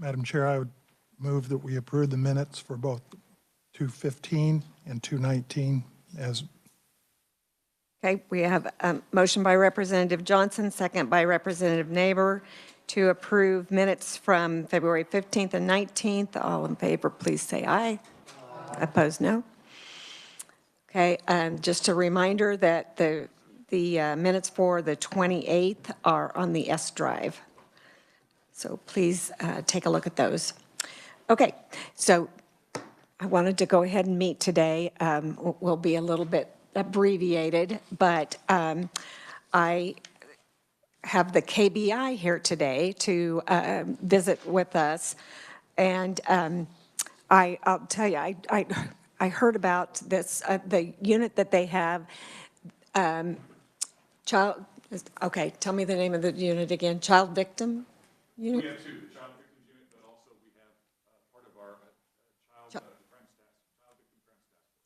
Madam Chair, I would move that we approve the minutes for both 215 and 219 as. Okay, we have a motion by Representative Johnson, second by Representative Neighbor to approve minutes from February 15th and 19th. All in favor, please say aye. Opposed, no. Okay, just a reminder that the minutes for the 28th are on the S drive. So please take a look at those. Okay, so I wanted to go ahead and meet today. We'll be a little bit abbreviated, but I have the KBI here today to visit with us. And I'll tell you, I heard about this, the unit that they have, okay, tell me the name of the unit again, child victim unit? We have two, the child victims unit, but also we have part of our child crime victim crime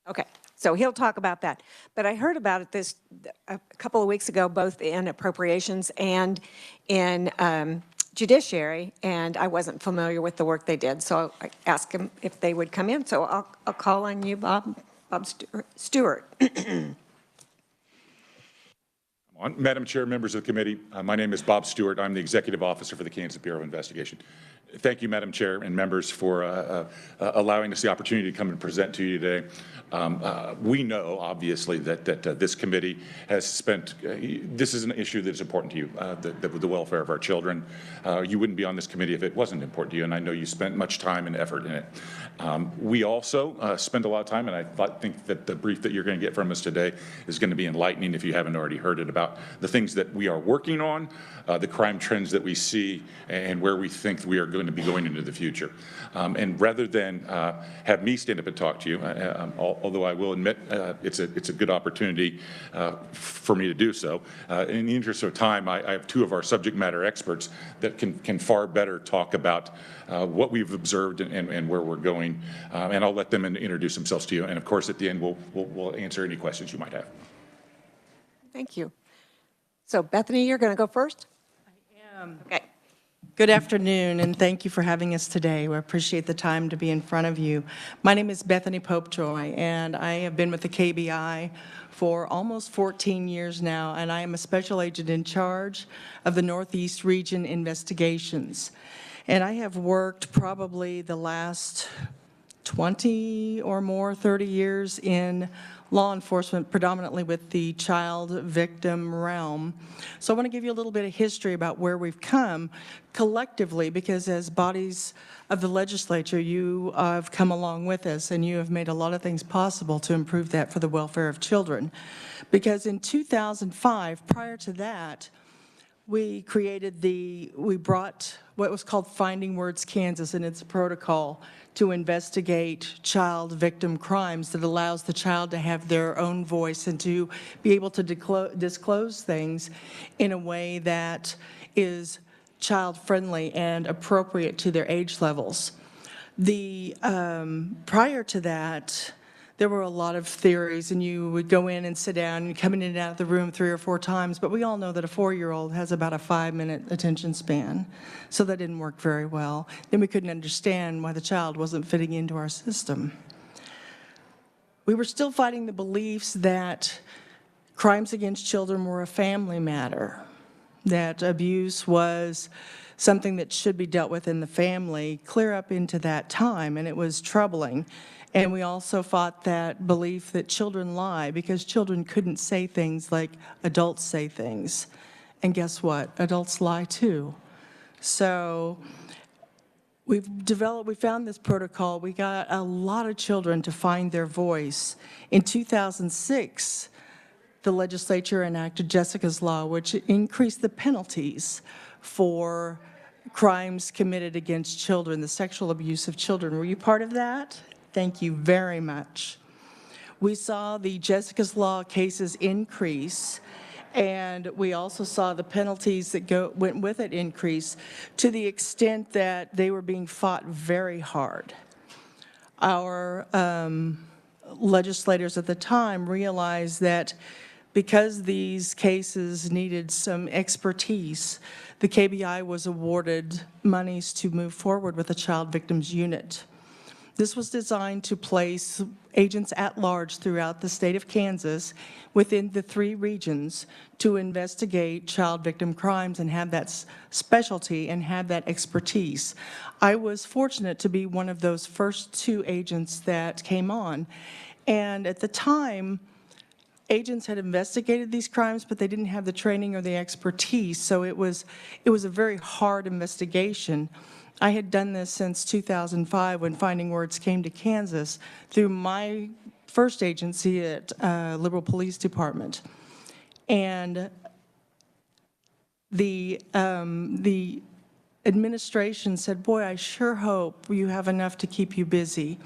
task. Okay, so he'll talk about that. But I heard about it a couple of weeks ago, both in appropriations and in judiciary, and I wasn't familiar with the work they did. So I asked him if they would come in. So I'll call on you, Bob Stewart. Madam Chair, members of the committee, my name is Bob Stewart. I'm the Executive Officer for the Kansas Bureau of Investigation. Thank you, Madam Chair and members, for allowing us the opportunity to come and present to you today. We know, obviously, that this committee has spent, this is an issue that is important to you, the welfare of our children. You wouldn't be on this committee if it wasn't important to you, and I know you spent much time and effort in it. We also spend a lot of time, and I think that the brief that you're going to get from us today is going to be enlightening if you haven't already heard it, about the things that we are working on, the crime trends that we see, and where we think we are going to be going into the future. And rather than have me stand up and talk to you, although I will admit it's a good opportunity for me to do so, in the interest of time, I have two of our subject matter experts that can far better talk about what we've observed and where we're going, and I'll let them introduce themselves to you. And of course, at the end, we'll answer any questions you might have. Thank you. So Bethany, you're going to go first? I am. Okay. Good afternoon, and thank you for having us today. We appreciate the time to be in front of you. My name is Bethany Popejoy, and I have been with the KBI for almost 14 years now, and I am a special agent in charge of the Northeast Region investigations. And I have worked probably the last 20 or more, 30 years in law enforcement, predominantly with the child victim realm. So I want to give you a little bit of history about where we've come collectively, because as bodies of the legislature, you have come along with us, and you have made a lot of things possible to improve that for the welfare of children. Because in 2005, prior to that, we brought what was called Finding Words Kansas, and it's a protocol to investigate child victim crimes that allows the child to have their own voice and to be able to disclose things in a way that is child-friendly and appropriate to their age levels. Prior to that, there were a lot of theories, and you would go in and sit down and come in and out of the room 3 or 4 times, but we all know that a 4-year-old has about a 5-minute attention span, so that didn't work very well. Then we couldn't understand why the child wasn't fitting into our system. We were still fighting the beliefs that crimes against children were a family matter, that abuse was something that should be dealt with in the family clear up into that time, and it was troubling. And we also fought that belief that children lie because children couldn't say things like adults say things. And guess what? Adults lie too. So we found this protocol. We got a lot of children to find their voice. In 2006, the legislature enacted Jessica's Law, which increased the penalties for crimes committed against children, the sexual abuse of children. Were you part of that? Thank you very much. We saw the Jessica's Law cases increase, and we also saw the penalties that went with it increase to the extent that they were being fought very hard. Our legislators at the time realized that Because these cases needed some expertise, the KBI was awarded monies to move forward with a child victims unit. This was designed to place agents at large throughout the state of Kansas within the 3 regions to investigate child victim crimes and have that specialty and have that expertise. I was fortunate to be one of those first 2 agents that came on. And at the time, agents had investigated these crimes, but they didn't have the training or the expertise, so it was a very hard investigation. I had done this since 2005 when Finding Words came to Kansas through my first agency at Liberal Police Department. And the administration said, boy, I sure hope you have enough to keep you busy.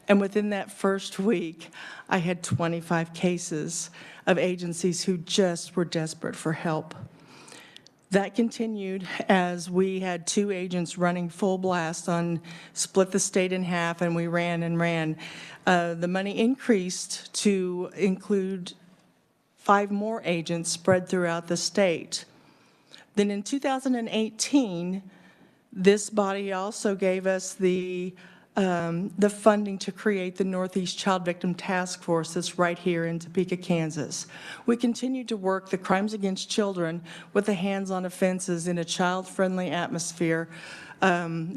And within that first week, I had 25 cases of agencies who just were desperate for help. That continued as we had 2 agents running full blast on split the state in half, and we ran and ran. The money increased to include 5 more agents spread throughout the state. Then in 2018, this body also gave us the funding to create the Northeast Child Victim Task Force that's right here in Topeka, Kansas. We continue to work the crimes against children with the hands-on offenses in a child-friendly atmosphere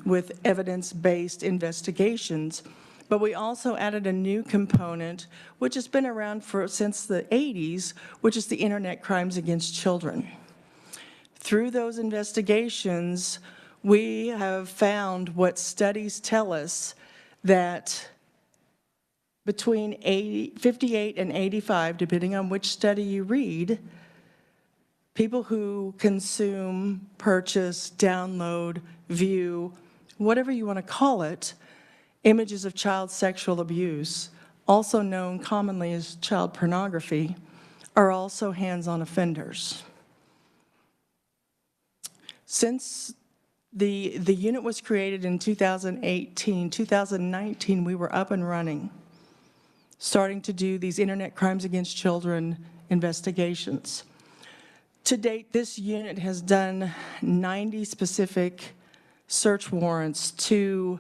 with evidence-based investigations. But we also added a new component, which has been around since the 80s, which is the Internet crimes against children. Through those investigations, we have found what studies tell us, that between 58 and 85, depending on which study you read, people who consume, purchase, download, view, whatever you want to call it, images of child sexual abuse, also known commonly as child pornography, are also hands-on offenders. Since the unit was created in 2018, 2019, we were up and running, starting to do these Internet crimes against children investigations. To date, this unit has done 90 specific search warrants to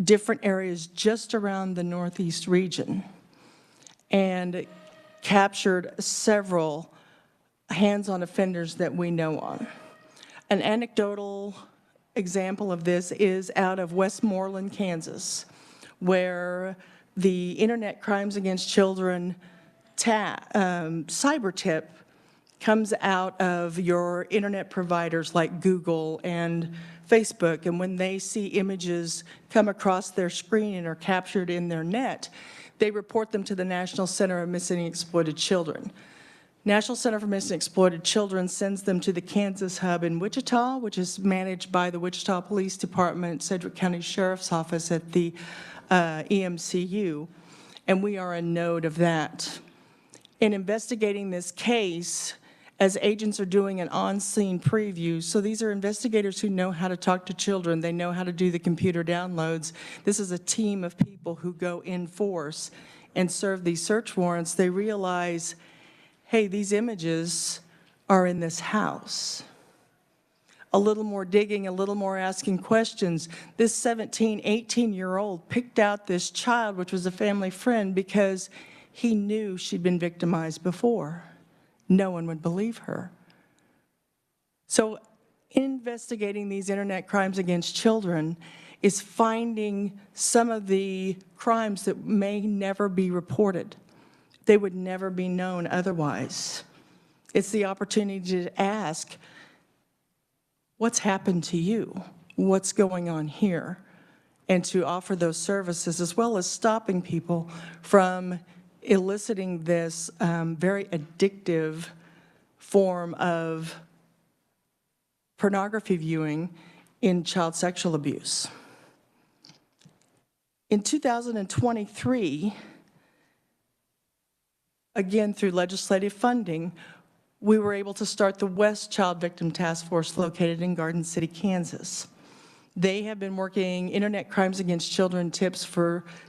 different areas just around the Northeast region and captured several hands-on offenders that we know on. An anecdotal example of this is out of Westmoreland, Kansas, where the Internet Crimes Against Children cyber tip comes out of your internet providers like Google and Facebook, and when they see images come across their screen and are captured in their net, they report them to the National Center of Missing and Exploited Children. National Center for Missing and Exploited Children sends them to the Kansas Hub in Wichita, which is managed by the Wichita Police Department, Sedgwick County Sheriff's Office at the EMCU, and we are a node of that. In investigating this case, as agents are doing an on-scene preview, so these are investigators who know how to talk to children, they know how to do the computer downloads. This is a team of people who go in force and serve these search warrants. They realize, hey, these images are in this house. A little more digging, a little more asking questions. This 17, 18-year-old picked out this child, which was a family friend, because he knew she'd been victimized before. No one would believe her. So investigating these Internet crimes against children is finding some of the crimes that may never be reported. They would never be known otherwise. It's the opportunity to ask, what's happened to you? What's going on here? And to offer those services, as well as stopping people from eliciting this very addictive form of pornography viewing in child sexual abuse. In 2023, again, through legislative funding, we were able to start the West Child Victim Task Force located in Garden City, Kansas. They have been working Internet crimes against children tips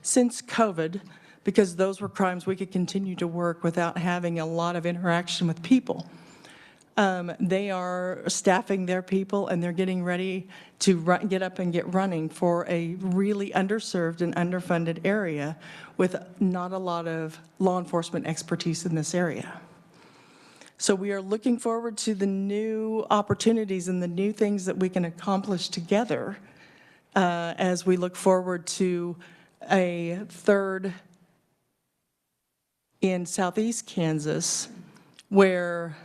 since COVID, because those were crimes we could continue to work without having a lot of interaction with people. They are staffing their people, and they're getting ready to get up and get running for a really underserved and underfunded area with not a lot of law enforcement expertise in this area. So we are looking forward to the new opportunities and the new things that we can accomplish together as we look forward to a third in Southeast Kansas, where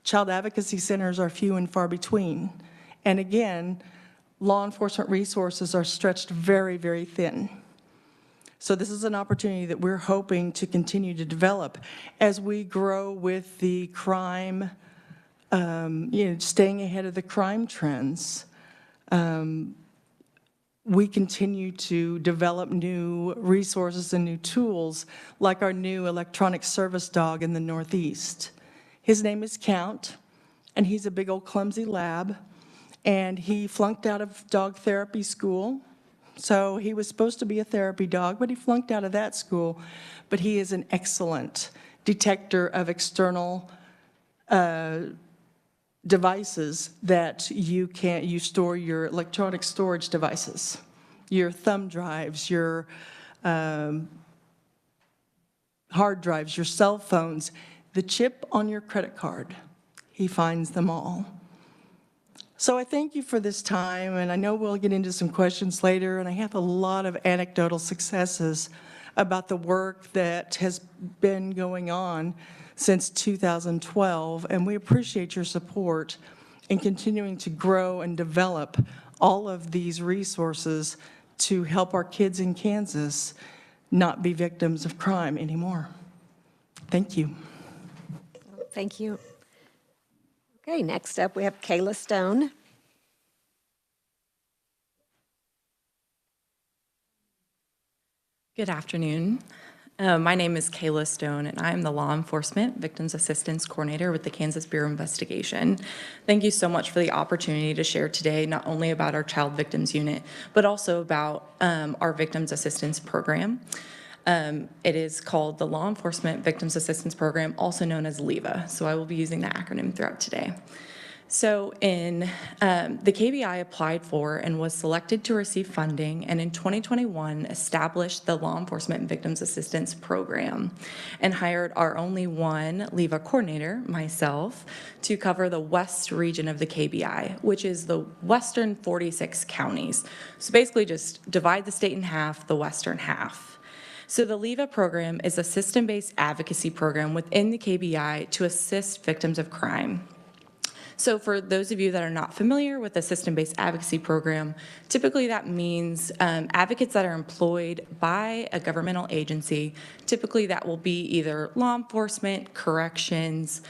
child advocacy centers are few and far between. And again, law enforcement resources are stretched very, very thin. So this is an opportunity that we're hoping to continue to develop as we grow with the crime, staying ahead of the crime trends. We continue to develop new resources and new tools, like our new electronic service dog in the Northeast. His name is Count, and he's a big old clumsy lab, and he flunked out of dog therapy school. So he was supposed to be a therapy dog, but he flunked out of that school. But he is an excellent detector of external devices that you store your electronic storage devices, your thumb drives, your hard drives, your cell phones, the chip on your credit card. He finds them all. So I thank you for this time, and I know we'll get into some questions later, and I have a lot of anecdotal successes about the work that has been going on since 2012, and we appreciate your support in continuing to grow and develop all of these resources to help our kids in Kansas not be victims of crime anymore. Thank you. Thank you. Okay, next up we have Kayla Stone. Good afternoon. My name is Kayla Stone, and I am the Law Enforcement Victims Assistance Coordinator with the Kansas Bureau of Investigation. Thank you so much for the opportunity to share today, not only about our Child Victims Unit, but also about our Victims Assistance Program. It is called the Law Enforcement Victims Assistance Program, also known as LEVA, so I will be using that acronym throughout today. So in the KBI applied for and was selected to receive funding, and in 2021 established the Law Enforcement Victims Assistance Program and hired our only one LEVA coordinator, myself, to cover the west region of the KBI, which is the western 46 counties. So basically just divide the state in half, the western half. So the LEVA program is a system-based advocacy program within the KBI to assist victims of crime. So for those of you that are not familiar with the system-based advocacy program, typically that means advocates that are employed by a governmental agency. Typically that will be either law enforcement, corrections,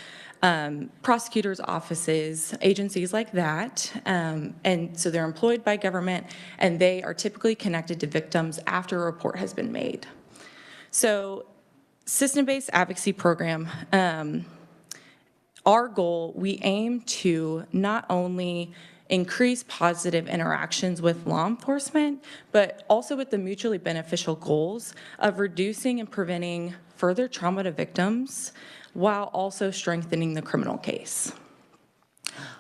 prosecutors' offices, agencies like that. And so they're employed by government, and they are typically connected to victims after a report has been made. So system-based advocacy program, our goal, we aim to not only increase positive interactions with law enforcement, but also with the mutually beneficial goals of reducing and preventing further trauma to victims while also strengthening the criminal case.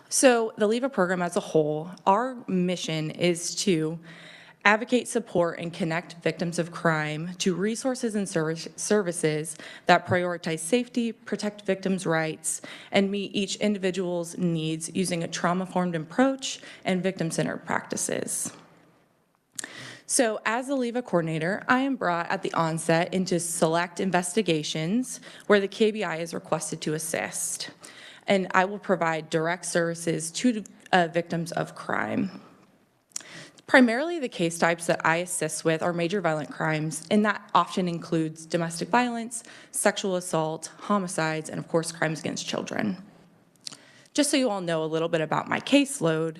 So the LEVA program as a whole, our mission is to advocate, support, and connect victims of crime to resources and services that prioritize safety, protect victims' rights, and meet each individual's needs using a trauma-informed approach and victim-centered practices. So as the LEVA coordinator, I am brought at the onset into select investigations where the KBI is requested to assist, and I will provide direct services to victims of crime. Primarily the case types that I assist with are major violent crimes, and that often includes domestic violence, sexual assault, homicides, and of course crimes against children. Just so you all know a little bit about my caseload,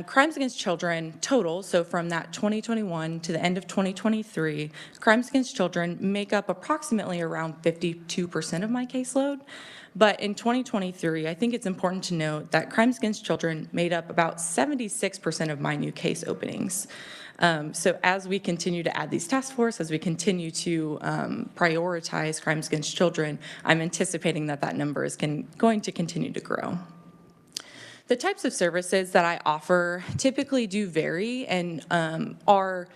crimes against children total, so from that 2021 to the end of 2023, crimes against children make up approximately around 52% of my caseload. But in 2023, I think it's important to note that crimes against children made up about 76% of my new case openings. So as we continue to add these task force, as we continue to prioritize crimes against children, I'm anticipating that that number is going to continue to grow. The types of services that I offer typically do vary and are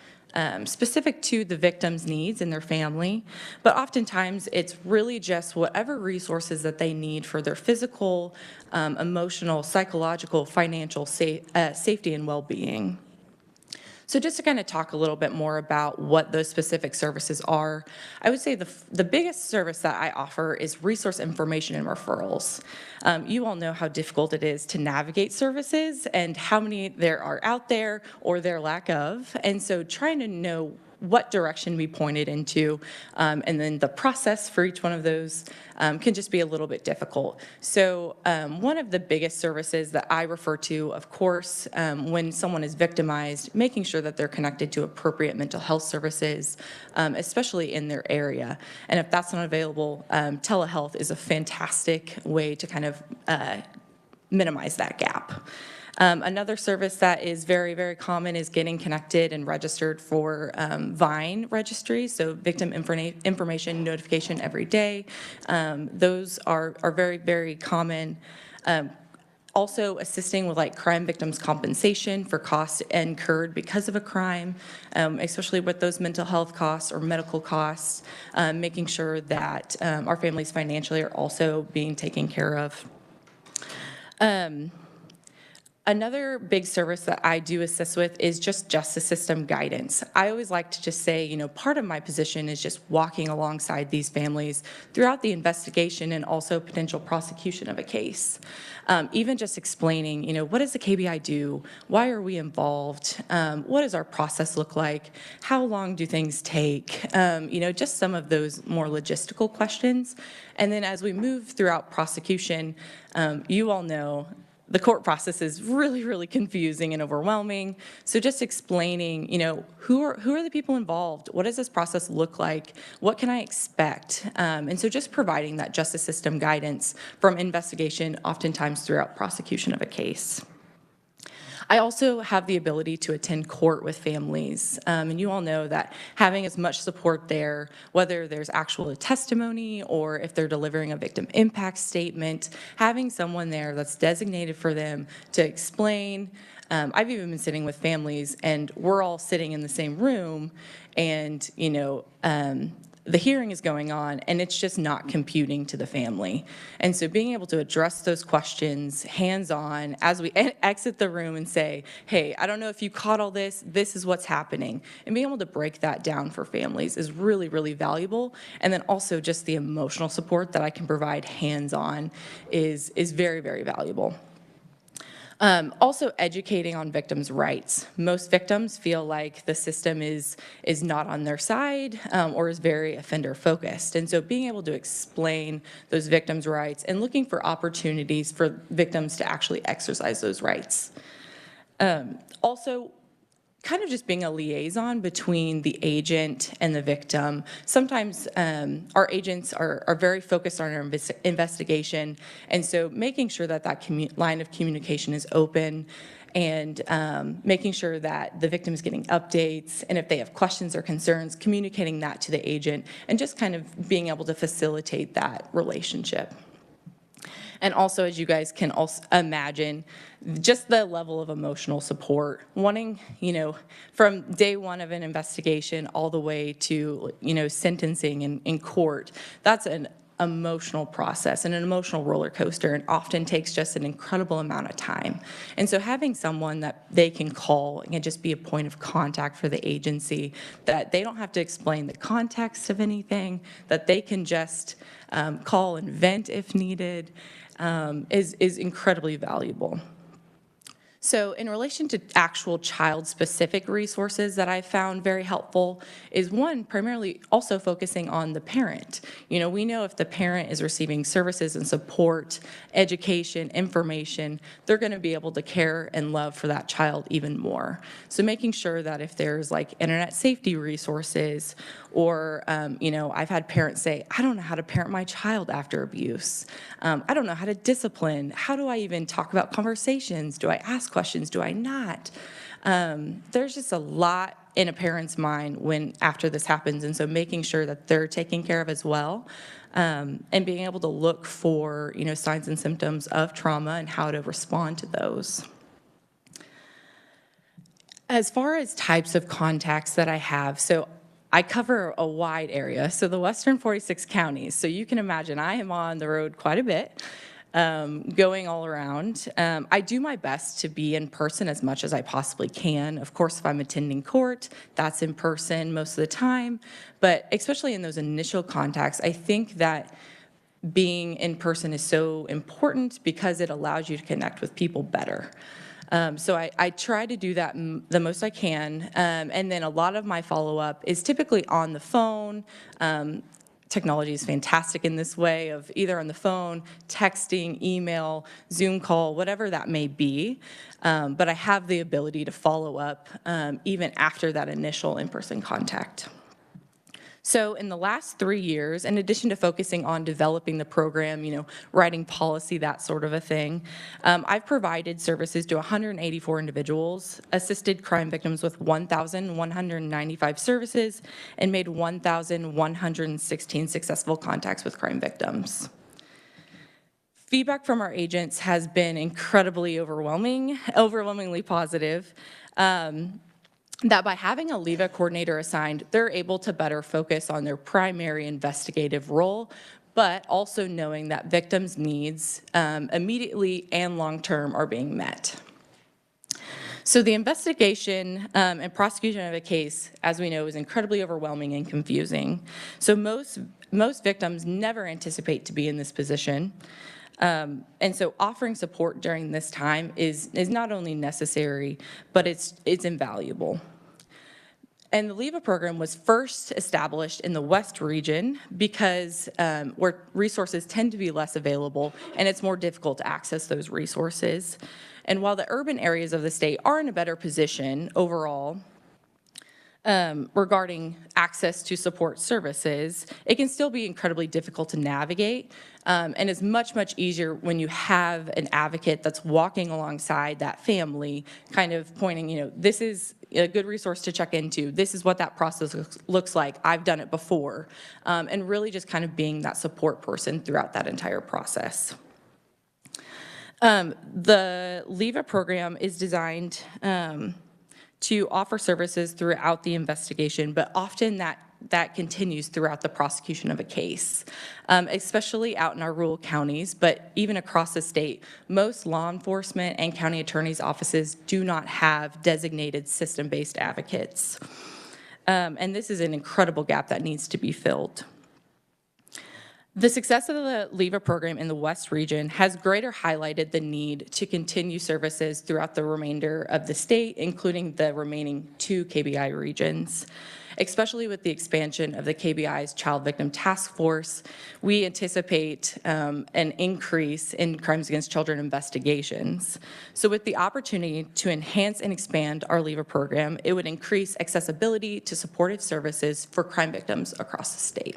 specific to the victim's needs and their family, but oftentimes it's really just whatever resources that they need for their physical, emotional, psychological, financial safety and well-being. So just to kind of talk a little bit more about what those specific services are, I would say the biggest service that I offer is resource information and referrals. You all know how difficult it is to navigate services and how many there are out there or their lack of. And so trying to know what direction we pointed into, and then the process for each one of those can just be a little bit difficult. So one of the biggest services that I refer to, of course, when someone is victimized, making sure that they're connected to appropriate mental health services, especially in their area. And if that's not available, telehealth is a fantastic way to kind of minimize that gap. Another service that is very, very common is getting connected and registered for VINE registry, so victim information notification every day. Those are very, very common. Also assisting with like crime victims compensation for costs incurred because of a crime, especially with those mental health costs or medical costs, making sure that our families financially are also being taken care of. Another big service that I do assist with is just justice system guidance. I always like to just say, part of my position is just walking alongside these families throughout the investigation and also potential prosecution of a case. Even just explaining, what does the KBI do? Why are we involved? What does our process look like? How long do things take? Just some of those more logistical questions. And then as we move throughout prosecution, you all know the court process is really, really confusing and overwhelming. So just explaining, who are the people involved? What does this process look like? What can I expect? And so just providing that justice system guidance from investigation, oftentimes throughout prosecution of a case. I also have the ability to attend court with families, and you all know that having as much support there, whether there's actual testimony or if they're delivering a victim impact statement, having someone there that's designated for them to explain. I've even been sitting with families and we're all sitting in the same room and, the hearing is going on and it's just not computing to the family. And so being able to address those questions hands-on as we exit the room and say, hey, I don't know if you caught all this, this is what's happening. And being able to break that down for families is really, really valuable. And then also just the emotional support that I can provide hands-on is very, very valuable. Also educating on victims' rights. Most victims feel like the system is not on their side or is very offender focused. And so being able to explain those victims' rights and looking for opportunities for victims to actually exercise those rights. Also, kind of just being a liaison between the agent and the victim. Sometimes our agents are very focused on our investigation, and so making sure that line of communication is open and making sure that the victim is getting updates, and if they have questions or concerns, communicating that to the agent, and just kind of being able to facilitate that relationship. And also, as you guys can also imagine, just the level of emotional support, wanting, from day one of an investigation all the way to, sentencing in court, that's an emotional process and an emotional roller coaster, and often takes just an incredible amount of time. And so having someone that they can call and just be a point of contact for the agency, that they don't have to explain the context of anything, that they can just call and vent if needed, is incredibly valuable. So in relation to actual child-specific resources that I found very helpful is one, primarily also focusing on the parent. We know if the parent is receiving services and support, education, information, they're going to be able to care and love for that child even more. So making sure that if there's like internet safety resources or, I've had parents say, I don't know how to parent my child after abuse. I don't know how to discipline. How do I even talk about conversations? Do I ask questions? Do I not? There's just a lot in a parent's mind when after this happens, and so making sure that they're taken care of as well, and being able to look for, signs and symptoms of trauma and how to respond to those. As far as types of contacts that I have, so I cover a wide area, so the western 46 counties. So you can imagine I am on the road quite a bit, going all around. I do my best to be in person as much as I possibly can. Of course, if I'm attending court, that's in person most of the time. But especially in those initial contacts, I think that being in person is so important because it allows you to connect with people better. So I try to do that the most I can. And then a lot of my follow-up is typically on the phone. Technology is fantastic in this way of either on the phone, texting, email, Zoom call, whatever that may be. But I have the ability to follow up even after that initial in-person contact. So in the last 3 years, in addition to focusing on developing the program, writing policy, that sort of a thing, I've provided services to 184 individuals, assisted crime victims with 1,195 services, and made 1,116 successful contacts with crime victims. Feedback from our agents has been incredibly overwhelmingly positive. That by having a LEVA coordinator assigned, they're able to better focus on their primary investigative role, but also knowing that victims' needs immediately and long-term are being met. So the investigation and prosecution of a case, as we know, is incredibly overwhelming and confusing. So most victims never anticipate to be in this position. And so offering support during this time is not only necessary, but it's invaluable. And the LEVA program was first established in the West region because where resources tend to be less available and it's more difficult to access those resources. And while the urban areas of the state are in a better position overall, regarding access to support services, it can still be incredibly difficult to navigate, and is much, much easier when you have an advocate that's walking alongside that family, kind of pointing, this is a good resource to check into. This is what that process looks like. I've done it before, and really just kind of being that support person throughout that entire process. The LEVA program is designed to offer services throughout the investigation, but often that continues throughout the prosecution of a case, especially out in our rural counties, but even across the state. Most law enforcement and county attorneys' offices do not have designated system-based advocates. And this is an incredible gap that needs to be filled. The success of the LEVA program in the West region has greater highlighted the need to continue services throughout the remainder of the state, including the remaining 2 KBI regions. Especially with the expansion of the KBI's Child Victim Task Force, we anticipate an increase in crimes against children investigations. So with the opportunity to enhance and expand our LEVA program, it would increase accessibility to supportive services for crime victims across the state.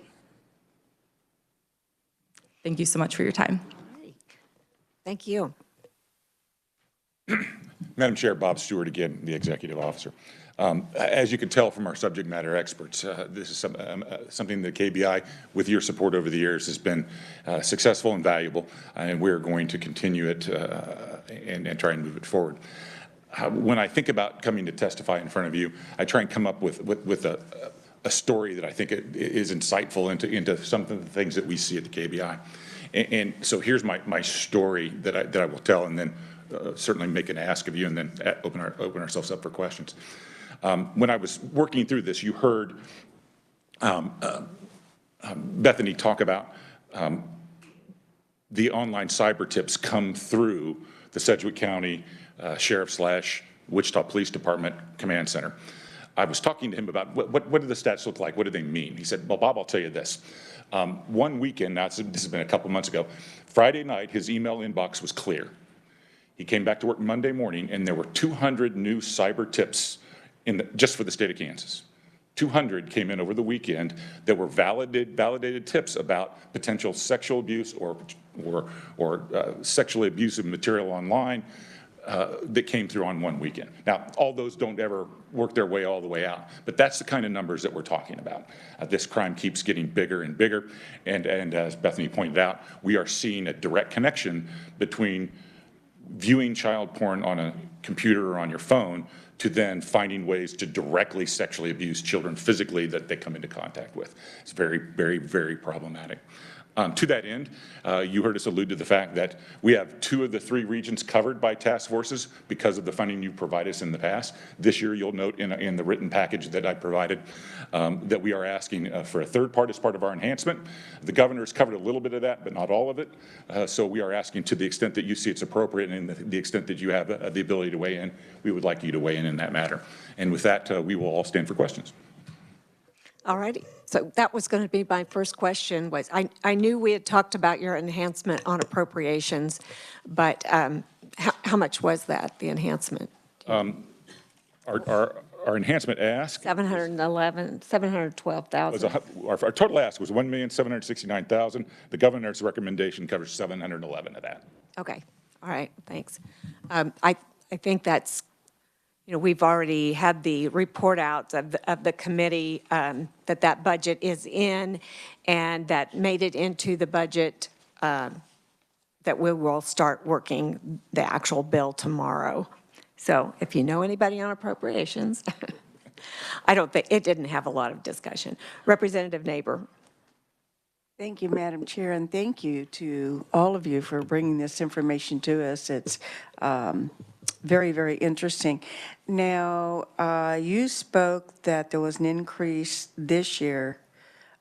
Thank you so much for your time. Thank you. Madam Chair, Bob Stewart again, the Executive Officer. As you can tell from our subject matter experts, this is something that KBI, with your support over the years, has been successful and valuable, and we're going to continue it and try and move it forward. When I think about coming to testify in front of you, I try and come up with a story that I think is insightful into some of the things that we see at the KBI. And so here's my story that I will tell, and then certainly make an ask of you, and then open ourselves up for questions. When I was working through this, you heard Bethany talk about the online cyber tips come through the Sedgwick County Sheriff/Wichita Police Department Command Center. I was talking to him about what do the stats look like? What do they mean? He said, well, Bob, I'll tell you this. One weekend, now this has been a couple months ago, Friday night, his email inbox was clear. He came back to work Monday morning, and there were 200 new cyber tips just for the state of Kansas. 200 came in over the weekend that were validated tips about potential sexual abuse or sexually abusive material online, that came through on one weekend. Now, all those don't ever work their way all the way out, but that's the kind of numbers that we're talking about. This crime keeps getting bigger and bigger, and as Bethany pointed out, we are seeing a direct connection between viewing child porn on a computer or on your phone to then finding ways to directly sexually abuse children physically that they come into contact with. It's very, very, very problematic. To that end, you heard us allude to the fact that we have 2 of the 3 regions covered by task forces because of the funding you provided us in the past. This year, you'll note in the written package that I provided that we are asking for a 3rd part as part of our enhancement. The governor's covered a little bit of that, but not all of it. So we are asking, to the extent that you see it's appropriate and the extent that you have the ability to weigh in, we would like you to weigh in that matter. And with that, we will all stand for questions. All righty. So that was going to be my first question. Was I knew we had talked about your enhancement on appropriations, but how much was that, the enhancement? Our enhancement ask 712,000. our total ask was $1,769,000. The governor's recommendation covers 711 of that. Okay. All right. Thanks. I think that's, we've already had the report out of the committee that budget is in, and that made it into the budget that we will start working the actual bill tomorrow. So if you know anybody on appropriations, I don't think, it didn't have a lot of discussion. Representative Neighbor. Thank you, Madam Chair, and thank you to all of you for bringing this information to us. It's very, very interesting. Now, you spoke that there was an increase this year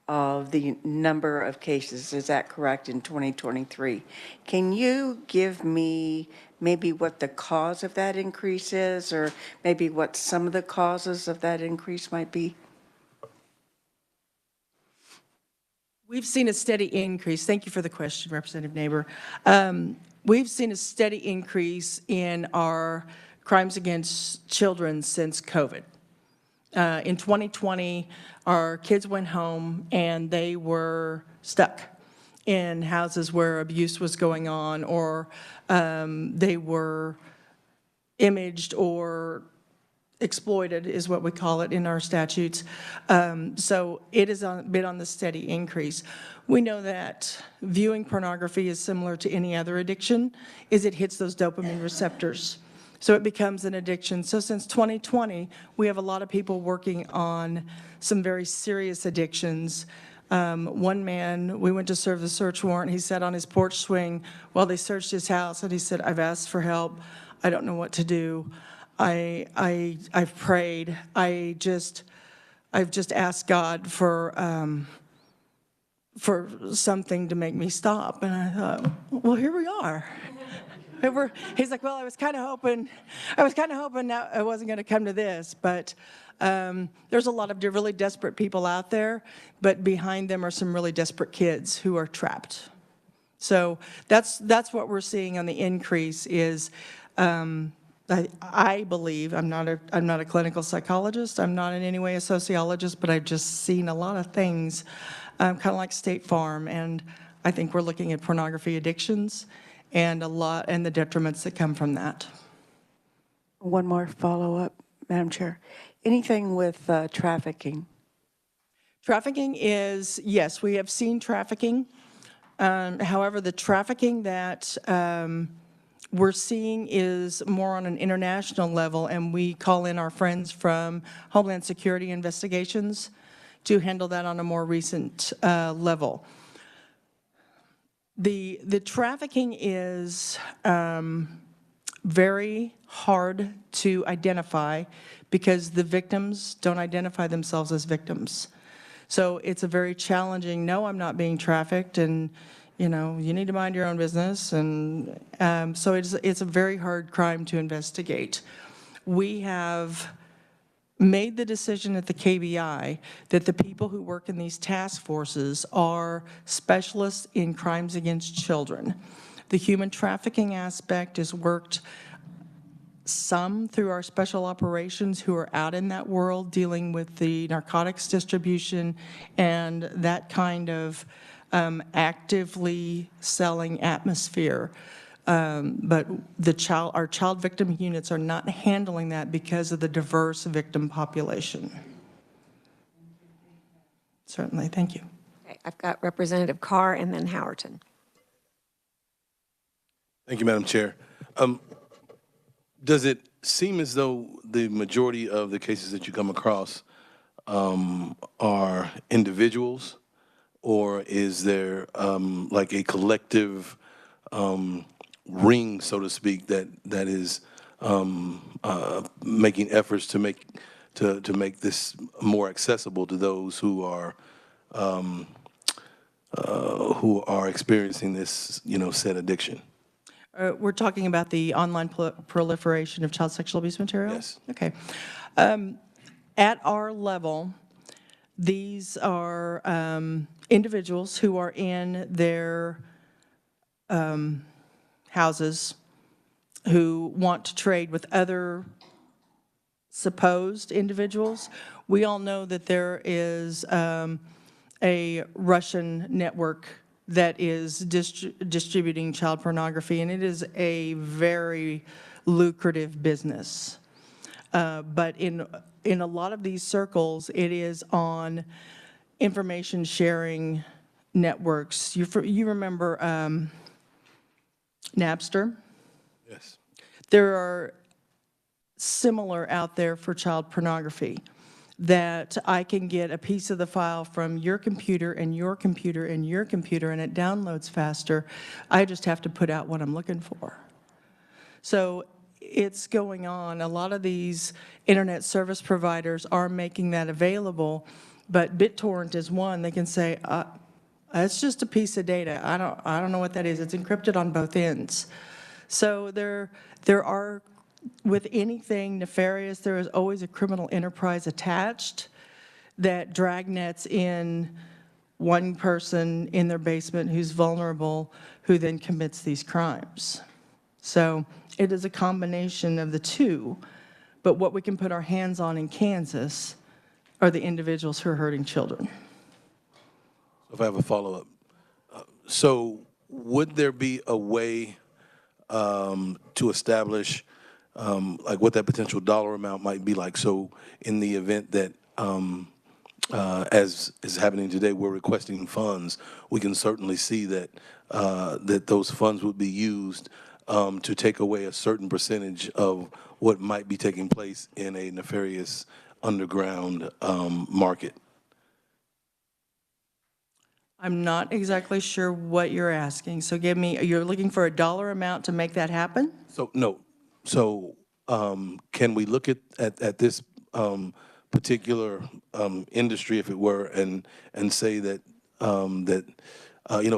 of the number of cases. Is that correct, in 2023? Can you give me maybe what the cause of that increase is, or maybe what some of the causes of that increase might be? We've seen a steady increase. Thank you for the question, Representative Neighbor. We've seen a steady increase in our crimes against children since COVID. In 2020, our kids went home and they were stuck in houses where abuse was going on, or they were imaged or exploited, is what we call it in our statutes. So it has been on the steady increase. We know that viewing pornography is similar to any other addiction, is it hits those dopamine receptors. So it becomes an addiction. So since 2020, we have a lot of people working on some very serious addictions. One man, we went to serve the search warrant. He sat on his porch swing while they searched his house, and he said, "I've asked for help. I don't know what to do. I've prayed. I've just asked God for something to make me stop." And I thought, well, here we are. He's like, well, I was kind of hoping that I wasn't going to come to this, but there's a lot of really desperate people out there, but behind them are some really desperate kids who are trapped. So that's what we're seeing on the increase is, I believe, I'm not a clinical psychologist, I'm not in any way a sociologist, but I've just seen a lot of things, kind of like State Farm, and I think we're looking at pornography addictions and the detriments that come from that. One more follow-up, Madam Chair. Anything with trafficking? Trafficking is, yes, we have seen trafficking. However, the trafficking that we're seeing is more on an international level, and we call in our friends from Homeland Security Investigations to handle that on a more recent level. The trafficking is very hard to identify because the victims don't identify themselves as victims. So it's a very challenging, no, I'm not being trafficked, and you need to mind your own business. And so it's a very hard crime to investigate. We have made the decision at the KBI that the people who work in these task forces are specialists in crimes against children. The human trafficking aspect is worked some through our special operations who are out in that world dealing with the narcotics distribution and that kind of actively selling atmosphere. But our child victim units are not handling that because of the diverse victim population. Certainly, thank you. Okay, I've got Representative Carr and then Howerton. Thank you, Madam Chair. Does it seem as though the majority of the cases that you come across are individuals, or is there like a collective ring, so to speak, that is making efforts to make this more accessible to those who are experiencing this, said addiction? We're talking about the online proliferation of child sexual abuse material? Yes. Okay. At our level, these are individuals who are in their houses who want to trade with other supposed individuals. We all know that there is a Russian network that is distributing child pornography, and it is a very lucrative business. But in a lot of these circles, it is on information sharing networks. You remember Napster? Yes. There are similar out there for child pornography, that I can get a piece of the file from your computer and your computer and your computer, and it downloads faster. I just have to put out what I'm looking for. So it's going on. A lot of these internet service providers are making that available, but BitTorrent is one. They can say, it's just a piece of data. I don't know what that is. It's encrypted on both ends. So there are, with anything nefarious, there is always a criminal enterprise attached that dragnets in one person in their basement who's vulnerable, who then commits these crimes. So it is a combination of the two, but what we can put our hands on in Kansas are the individuals who are hurting children. If I have a follow-up. So would there be a way to establish like what that potential dollar amount might be like? So in the event that, as is happening today, we're requesting funds, we can certainly see that that those funds would be used to take away a certain percentage of what might be taking place in a nefarious underground market. I'm not exactly sure what you're asking, so you're looking for a dollar amount to make that happen? So, no. So can we look at this particular industry, if it were, and say that,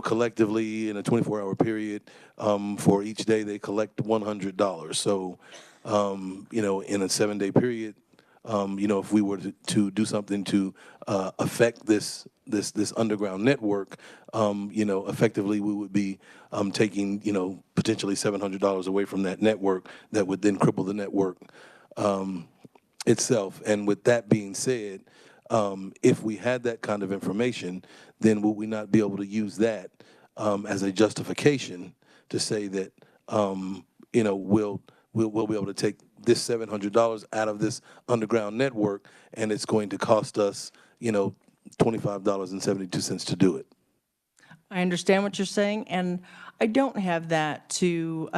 collectively in a 24-hour period, for each day they collect $100. So, in a 7-day period, if we were to do something to affect this underground network, effectively we would be taking, potentially $700 away from that network that would then cripple the network itself. And with that being said, if we had that kind of information, then would we not be able to use that as a justification to say that, we'll be able to take this $700 out of this underground network, and it's going to cost us, $25.72 to do it? I understand what you're saying, and I don't have that to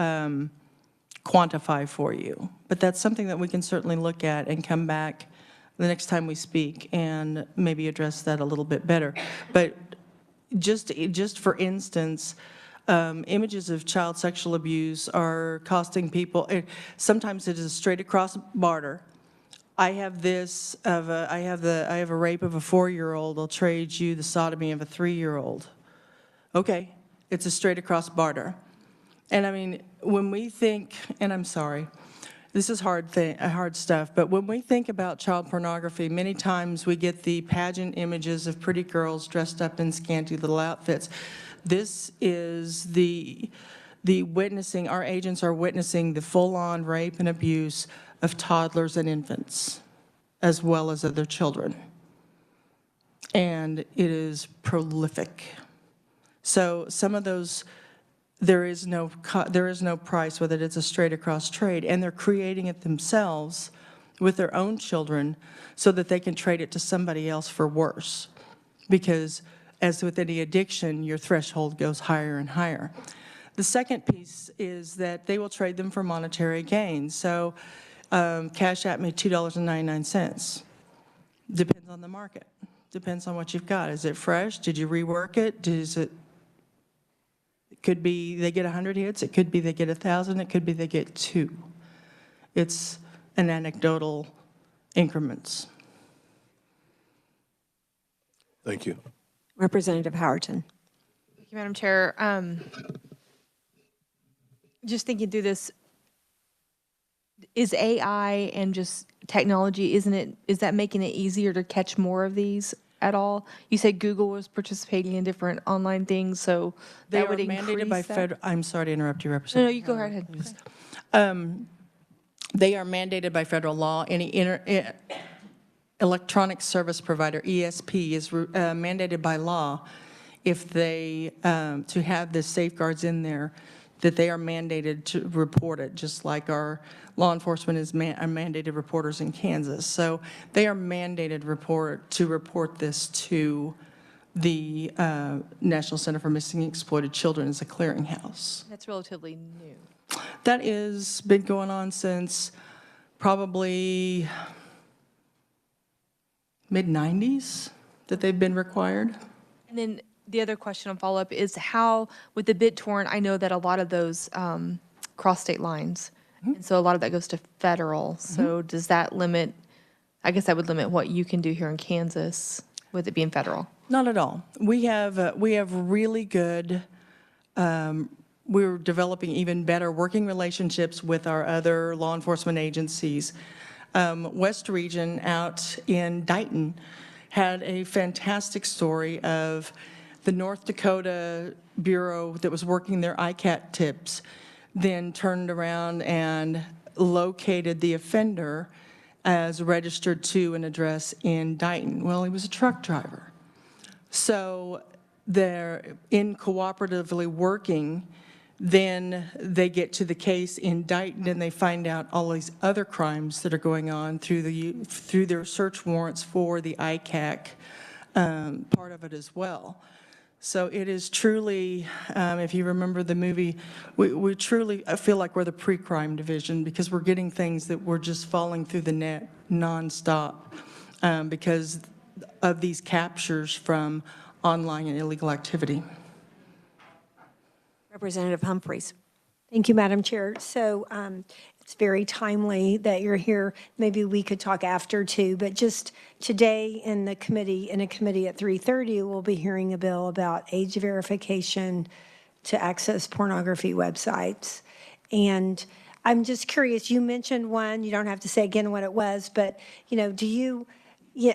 quantify for you, but that's something that we can certainly look at and come back the next time we speak and maybe address that a little bit better. But just for instance, images of child sexual abuse are costing people, sometimes it is straight across barter. I have a rape of a 4-year-old, I'll trade you the sodomy of a 3-year-old. Okay, it's a straight across barter. And I mean, when we think, and I'm sorry, this is hard stuff, but when we think about child pornography, many times we get the pageant images of pretty girls dressed up in scanty little outfits. This is the witnessing, our agents are witnessing the full-on rape and abuse of toddlers and infants, as well as other children. And it is prolific. So some of those there is no price, whether it's a straight across trade, and they're creating it themselves with their own children so that they can trade it to somebody else for worse. Because as with any addiction, your threshold goes higher and higher. The second piece is that they will trade them for monetary gain. So Cash at me $2.99. Depends on the market. Depends on what you've got. Is it fresh? Did you rework it? It could be they get 100 hits. It could be they get 1,000. It could be they get 2. It's an anecdotal increments. Thank you. Representative Howerton. Thank you, Madam Chair. Just thinking through this, is AI and just technology, is that making it easier to catch more of these at all? You said Google was participating in different online things, so They that are would mandated by increase that? federal. I'm sorry to interrupt you, No, Representative. you go right ahead. They are mandated by federal law. Any electronic service provider, ESP, is mandated by law if they, to have the safeguards in there, that they are mandated to report it, just like our law enforcement are mandated reporters in Kansas. So they are mandated to report this to the National Center for Missing and Exploited Children as a clearinghouse. That's relatively new. That has been going on since probably mid-90s that they've been required. And then the other question on follow-up is how, with the BitTorrent, I know that a lot of those cross state lines, and so a lot of that goes to federal. So does that limit, I guess that would limit what you can do here in Kansas with it being federal? Not at all. We have really good, we're developing even better working relationships with our other law enforcement agencies. West Region out in Dighton had a fantastic story of the North Dakota Bureau that was working their ICAT tips, then turned around and located the offender as registered to an address in Dighton. Well, he was a truck driver. So they're in cooperatively working, then they get to the case in Dighton and they find out all these other crimes that are going on through their search warrants for the ICAC part of it as well. So it is truly, if you remember the movie, we truly, I feel like we're the pre-crime division because we're getting things that were just falling through the net nonstop because of these captures from online and illegal activity. Representative Humphreys. Thank you, Madam Chair. So it's very timely that you're here. Maybe we could talk after too, but just today in a committee at 3:30, we'll be hearing a bill about age verification to access pornography websites. And I'm just curious, you mentioned one, you don't have to say again what it was, but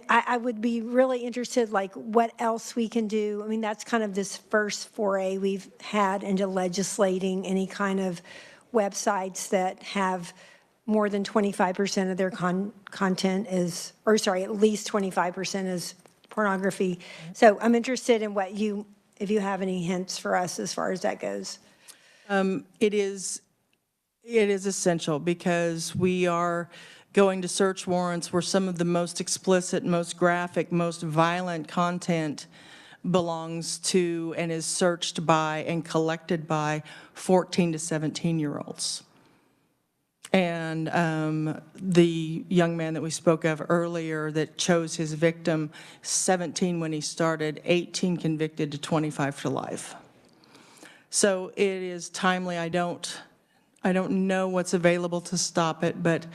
I would be really interested, like, what else we can do. I mean, that's kind of this first foray we've had into legislating any kind of websites that have more than 25% of their content is, or sorry, at least 25% is pornography. So I'm interested in if you have any hints for us as far as that goes. It is essential because we are going to search warrants where some of the most explicit, most graphic, most violent content belongs to and is searched by and collected by 14 to 17-year-olds. And the young man that we spoke of earlier that chose his victim, 17 when he started, 18 convicted to 25 to life. So it is timely. I don't know what's available to stop it, but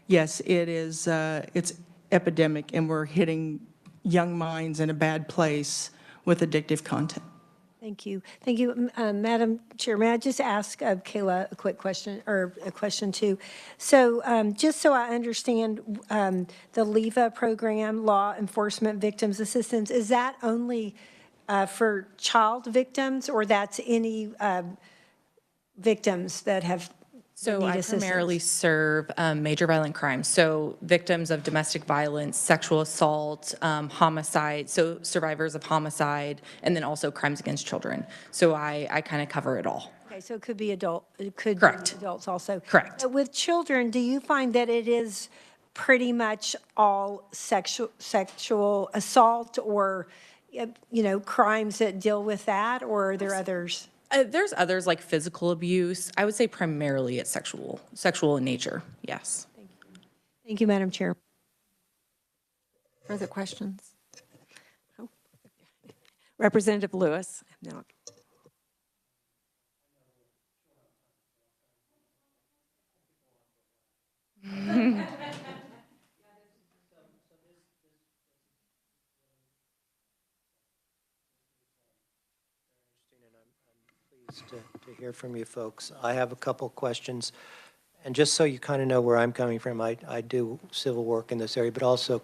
yes, it is, it's epidemic, and we're hitting young minds in a bad place with addictive content. Thank you. Thank you. Madam Chair, may I just ask Kayla a quick question, or a question too? So just so I understand, the LEVA program, Law Enforcement Victims Assistance, is that only for child victims, or that's any victims that have So need I assistance? primarily serve major violent crimes, so victims of domestic violence, sexual assault, homicide, so survivors of homicide, and then also crimes against children. So I kind of cover it all. Okay, so it could be it could be Correct. adults also. Correct. But with children, do you find that it is pretty much all sexual assault or, crimes that deal with that, or are there others? There's others like physical abuse. I would say primarily it's sexual in nature. Yes. Thank you, Madam Chair. Further questions? Oh. Representative Lewis. No. To hear from you folks. I have a couple questions. And just so you kind of know where I'm coming from, I do civil work in this area, but also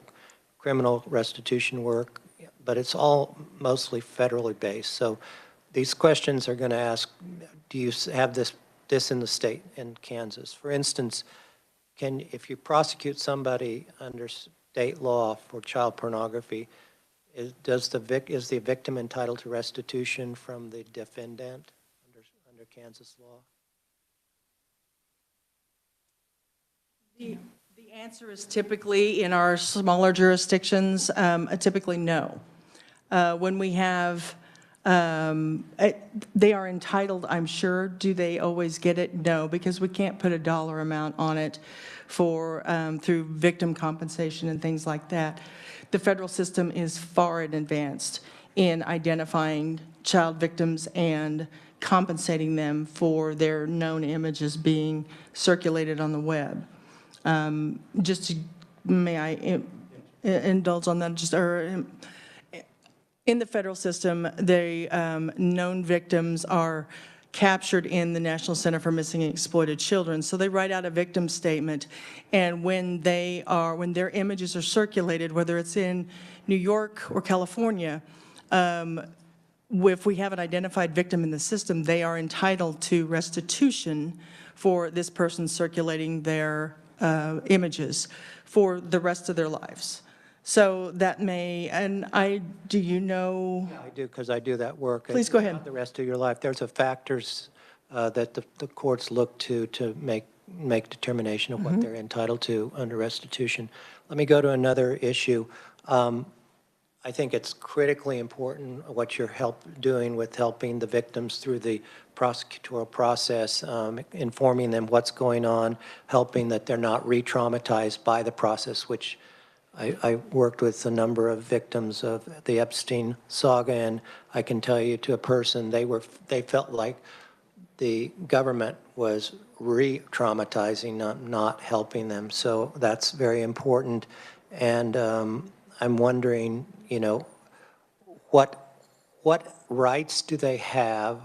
criminal restitution work, but it's all mostly federally based. So these questions are going to ask, do you have this in the state, in Kansas? For instance, if you prosecute somebody under state law for child pornography, is the victim entitled to restitution from the defendant under Kansas law? The answer is typically, in our smaller jurisdictions, typically no. When we have, they are entitled, I'm sure. Do they always get it? No, because we can't put a dollar amount on it through victim compensation and things like that. The federal system is far in advanced in identifying child victims and compensating them for their known images being circulated on the web. May I indulge on that? In the federal system, known victims are captured in the National Center for Missing and Exploited Children. So they write out a victim statement, and when their images are circulated, whether it's in New York or California, if we have an identified victim in the system, they are entitled to restitution for this person circulating their images for the rest of their lives. So that do you know? Yeah, I do, because I do that work. Please go ahead. The rest of your life. There's factors that the courts look to make determination of what they're entitled to under restitution. Let me go to another issue. I think it's critically important what you're doing with helping the victims through the prosecutorial process, informing them what's going on, helping that they're not re-traumatized by the process, which I worked with a number of victims of the Epstein saga, and I can tell you to a person, they felt like the government was re-traumatizing, not helping them. So that's very important. And I'm wondering, what rights do they have,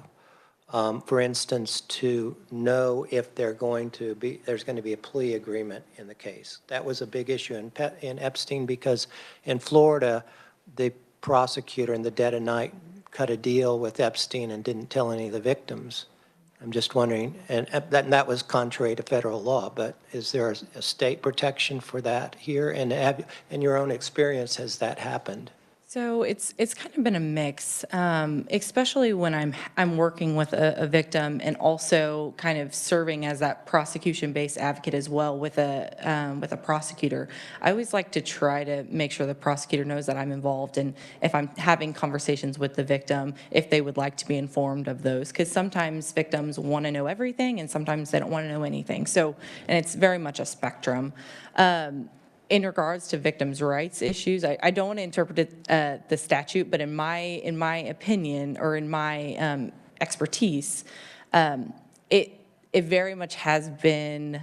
for instance, to know if there's going to be a plea agreement in the case? That was a big issue in Epstein, because in Florida, the prosecutor in the dead of night cut a deal with Epstein and didn't tell any of the victims. I'm just wondering, and that was contrary to federal law, but is there a state protection for that here? And in your own experience, has that happened? So it's kind of been a mix, especially when I'm working with a victim and also kind of serving as that prosecution-based advocate as well with a prosecutor. I always like to try to make sure the prosecutor knows that I'm involved, and if I'm having conversations with the victim, if they would like to be informed of those, because sometimes victims want to know everything and sometimes they don't want to know anything. So, and it's very much a spectrum. In regards to victims' rights issues, I don't want to interpret the statute, but in my opinion, or in my expertise, it very much has been,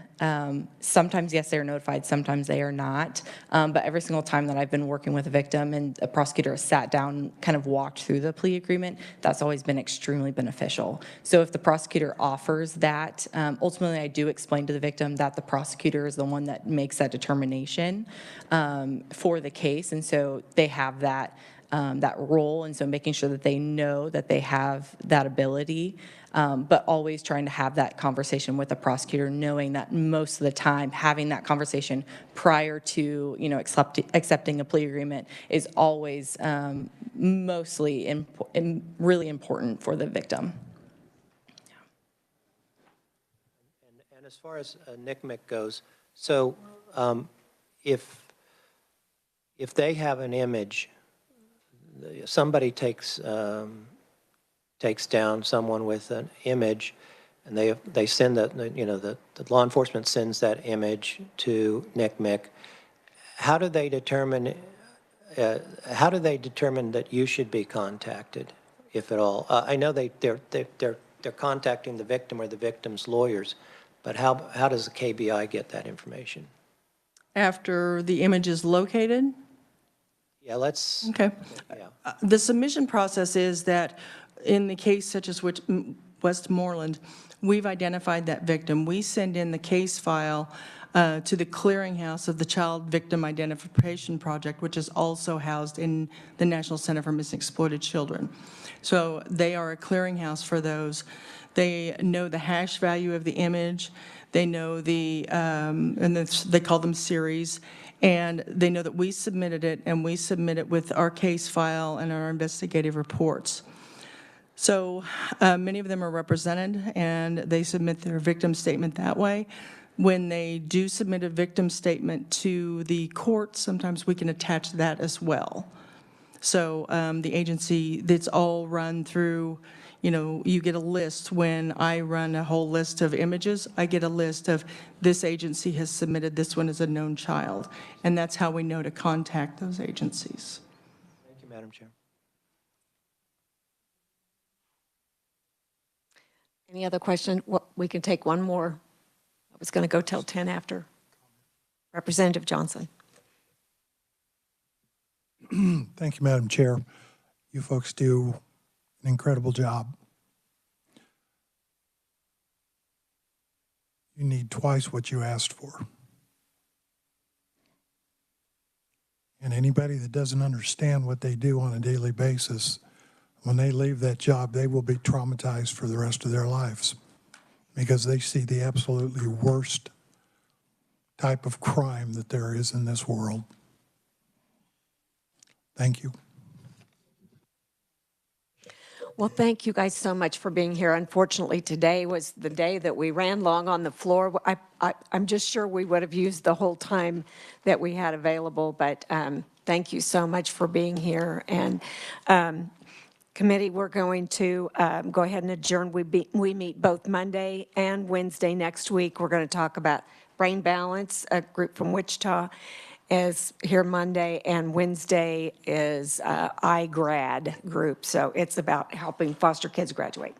sometimes, yes, they're notified, sometimes they are not. But every single time that I've been working with a victim and a prosecutor has sat down, kind of walked through the plea agreement, that's always been extremely beneficial. So if the prosecutor offers that, ultimately I do explain to the victim that the prosecutor is the one that makes that determination for the case. And so they have that role, and so making sure that they know that they have that ability, but always trying to have that conversation with the prosecutor, knowing that most of the time having that conversation prior to accepting a plea agreement is always mostly really important for the victim. as far as NCMEC goes, so if they have an image, somebody takes down someone with an image, and they send that, the law enforcement sends that image to NCMEC, how do they determine that you should be contacted, if at all? I know they're contacting the victim or the victim's lawyers, but how does the KBI get that information? After the image is located? Yeah, let's. Okay. Yeah. The submission process is that in the case such as Westmoreland, we've identified that victim. We send in the case file to the clearinghouse of the Child Victim Identification Project, which is also housed in the National Center for Missing Exploited Children. So they are a clearinghouse for those. They know the hash value of the image. They know they call them series. And they know that we submitted it, and we submit it with our case file and our investigative reports. So many of them are represented, and they submit their victim statement that way. When they do submit a victim statement to the court, sometimes we can attach that as well. So the agency, that's all run through, you get a list. When I run a whole list of images, I get a list of this agency has submitted this one as a known child. And that's how we know to contact those agencies. Thank you, Madam Chair. Any other question? Well, we can take one more. I was going to go till 10 after. Representative Johnson. Thank you, Madam Chair. You folks do an incredible job. You need twice what you asked for. And anybody that doesn't understand what they do on a daily basis, when they leave that job, they will be traumatized for the rest of their lives because they see the absolutely worst type of crime that there is in this world. Thank you. Well, thank you guys so much for being here. Unfortunately, today was the day that we ran long on the floor. I'm just sure we would have used the whole time that we had available, but thank you so much for being here. And committee, we're going to go ahead and adjourn. We meet both Monday and Wednesday next week. We're going to talk about Brain Balance, a group from Wichita is here Monday, and Wednesday is iGrad group. So it's about helping foster kids graduate.